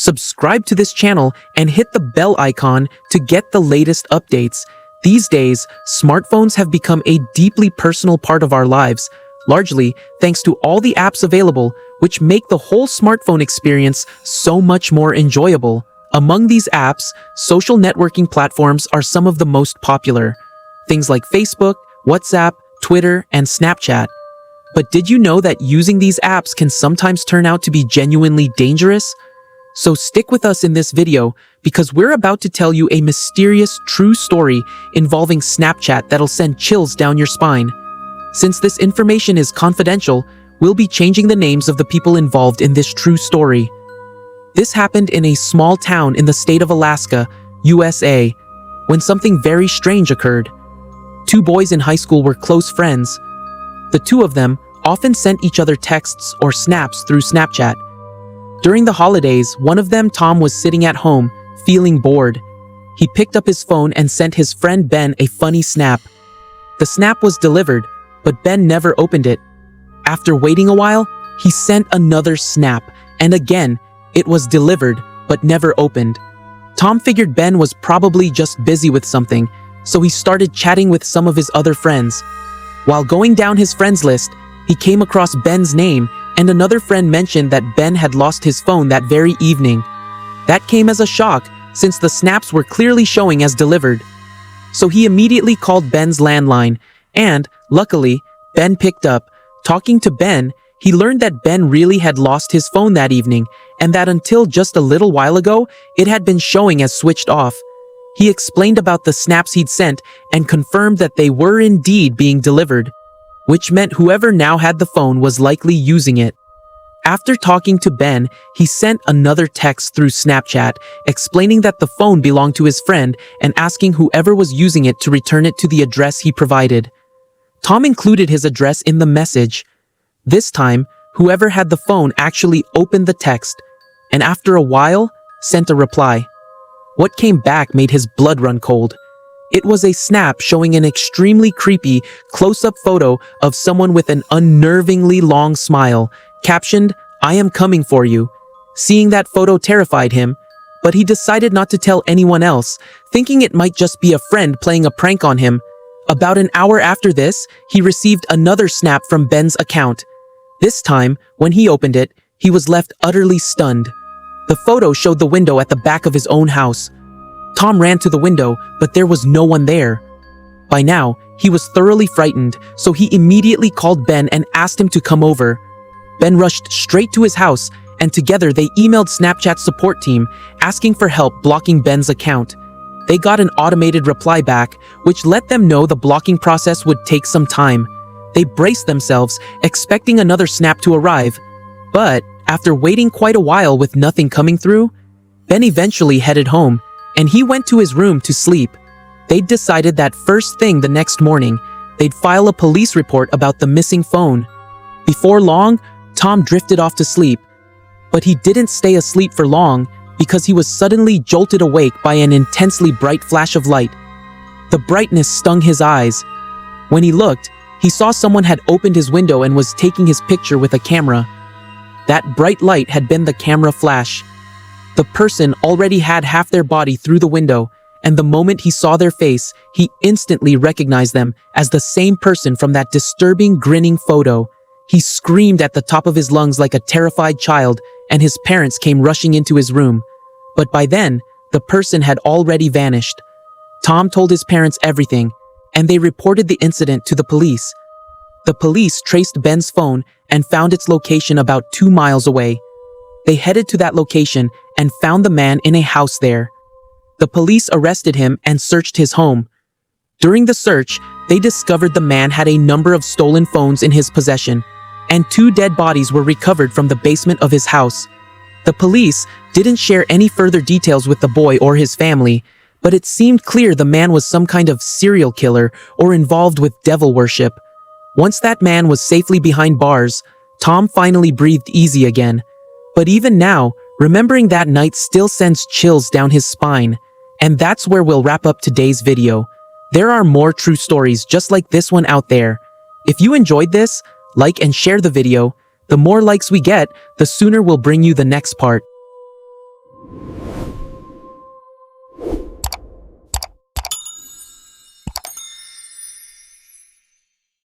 subscribe to this channel and hit the bell icon to get the latest updates. These days, smartphones have become a deeply personal part of our lives, largely thanks to all the apps available, which make the whole smartphone experience so much more enjoyable. Among these apps, social networking platforms are some of the most popular. Things like Facebook, WhatsApp, Twitter, and Snapchat. But did you know that using these apps can sometimes turn out to be genuinely dangerous? So stick with us in this video, because we're about to tell you a mysterious, true story involving Snapchat that'll send chills down your spine. Since this information is confidential, we'll be changing the names of the people involved in this true story. This happened in a small town in the state of Alaska, USA, when something very strange occurred. Two boys in high school were close friends. The two of them often sent each other texts or snaps through Snapchat. During the holidays, one of them, Tom, was sitting at home, feeling bored. He picked up his phone and sent his friend Ben a funny snap. The snap was delivered, but Ben never opened it. After waiting a while, he sent another snap, and again, it was delivered, but never opened. Tom figured Ben was probably just busy with something, so he started chatting with some of his other friends. While going down his friends list, he came across Ben's name, and another friend mentioned that Ben had lost his phone that very evening. That came as a shock, since the snaps were clearly showing as delivered. So he immediately called Ben's landline, and, luckily, Ben picked up. Talking to Ben, he learned that Ben really had lost his phone that evening, and that until just a little while ago, it had been showing as switched off. He explained about the snaps he'd sent and confirmed that they were indeed being delivered, which meant whoever now had the phone was likely using it. After talking to Ben, he sent another text through Snapchat explaining that the phone belonged to his friend and asking whoever was using it to return it to the address he provided. Tom included his address in the message. This time, whoever had the phone actually opened the text, and after a while, sent a reply. What came back made his blood run cold. It was a snap showing an extremely creepy, close-up photo of someone with an unnervingly long smile, captioned, "I am coming for you." Seeing that photo terrified him, but he decided not to tell anyone else, thinking it might just be a friend playing a prank on him. About an hour after this, he received another snap from Ben's account. This time, when he opened it, he was left utterly stunned. The photo showed the window at the back of his own house. Tom ran to the window, but there was no one there. By now, he was thoroughly frightened, so he immediately called Ben and asked him to come over. Ben rushed straight to his house, and together they emailed Snapchat's support team, asking for help blocking Ben's account. They got an automated reply back, which let them know the blocking process would take some time. They braced themselves, expecting another snap to arrive. But, after waiting quite a while with nothing coming through, Ben eventually headed home, and he went to his room to sleep. They'd decided that first thing the next morning, they'd file a police report about the missing phone. Before long, Tom drifted off to sleep. But he didn't stay asleep for long, because he was suddenly jolted awake by an intensely bright flash of light. The brightness stung his eyes. When he looked, he saw someone had opened his window and was taking his picture with a camera. That bright light had been the camera flash. The person already had half their body through the window, and the moment he saw their face, he instantly recognized them as the same person from that disturbing, grinning photo. He screamed at the top of his lungs like a terrified child, and his parents came rushing into his room. But by then, the person had already vanished. Tom told his parents everything, and they reported the incident to the police. The police traced Ben's phone and found its location about 2 miles away. They headed to that location and found the man in a house there. The police arrested him and searched his home. During the search, they discovered the man had a number of stolen phones in his possession, and 2 dead bodies were recovered from the basement of his house. The police didn't share any further details with the boy or his family, but it seemed clear the man was some kind of serial killer or involved with devil worship. Once that man was safely behind bars, Tom finally breathed easy again. But even now, remembering that night still sends chills down his spine. And that's where we'll wrap up today's video. There are more true stories just like this one out there. If you enjoyed this, like and share the video. The more likes we get, the sooner we'll bring you the next part.